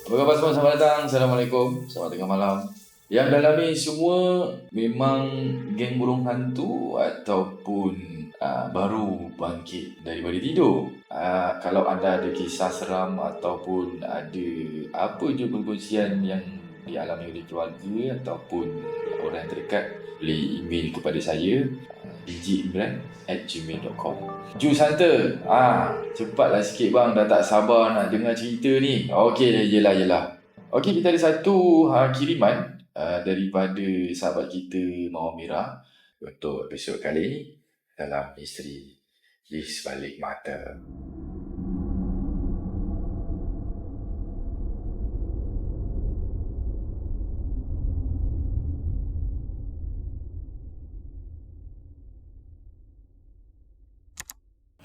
Apa khabar semua? Selamat datang. Assalamualaikum. Selamat tengah malam. Yang dalam ni semua memang geng burung hantu ataupun baru bangkit daripada tidur. Kalau anda ada kisah seram ataupun ada apa je perkongsian yang dialami oleh keluarga ataupun orang yang terdekat, boleh email kepada saya digimran@gmail.com. Jus Hunter, cepatlah sikit bang, dah tak sabar nak dengar cerita ni. Okey, yelah. Okey, kita ada satu kiriman daripada sahabat kita Mawar Merah untuk episod kali ini dalam Misteri di Sebalik Mata.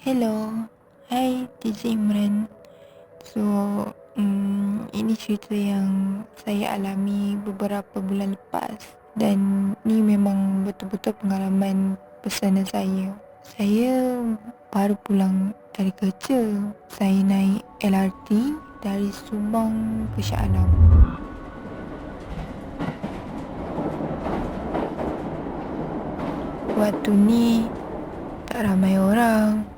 Hello, hai DJ Imran. So, ini cerita yang saya alami beberapa bulan lepas. Dan ni memang betul-betul pengalaman personal saya. Saya baru pulang dari kerja. Saya naik LRT dari Subang ke Shah Alam. Waktu ni tak ramai orang.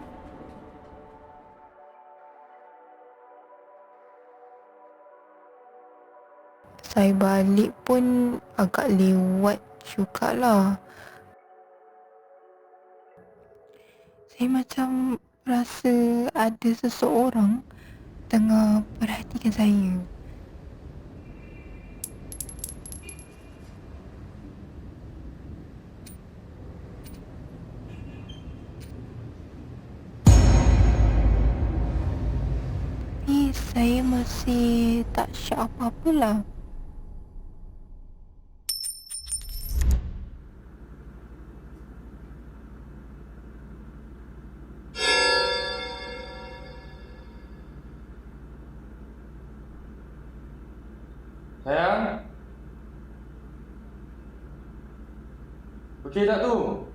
Saya balik pun agak lewat jugalah. Saya macam rasa ada seseorang tengah perhatikan saya. Tapi saya masih tak syak apa-apalah. Sayang, okey tak tu?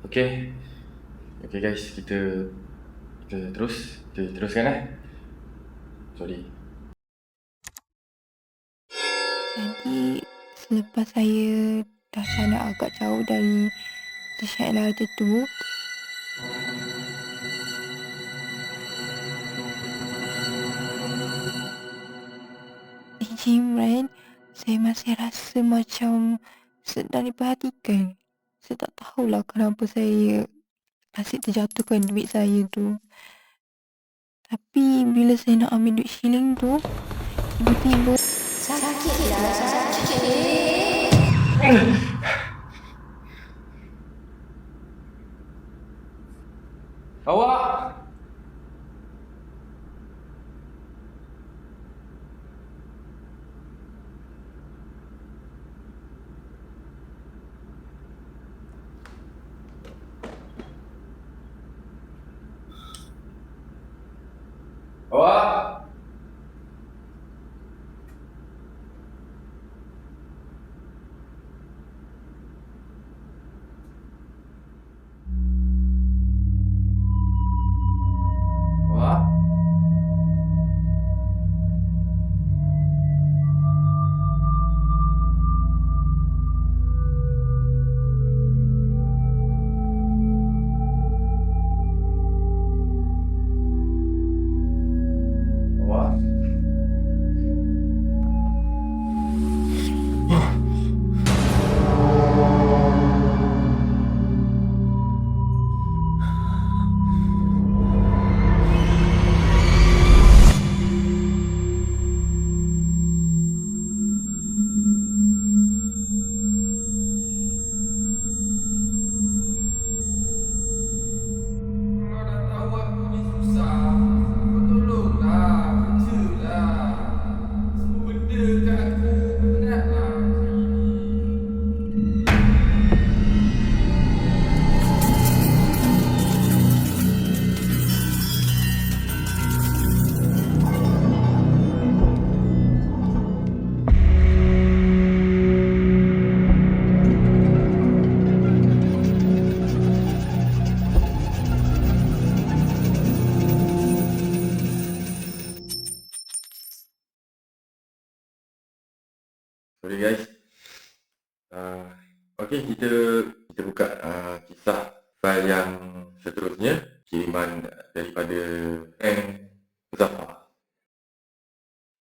Okey guys, kita teruskan Sorry. Jadi selepas saya dah jalan agak jauh dari stesen LRT tu, DJ Imran, saya masih rasa macam sedang diperhatikan. Saya tak tahulah kenapa saya asyik terjatuhkan duit saya tu. Tapi bila saya nak ambil duit shilling tu, tiba-tiba Awak! Awak! Sorry guys. Okey, kita buka kisah file yang seterusnya, kiriman daripada N. Muzaffar.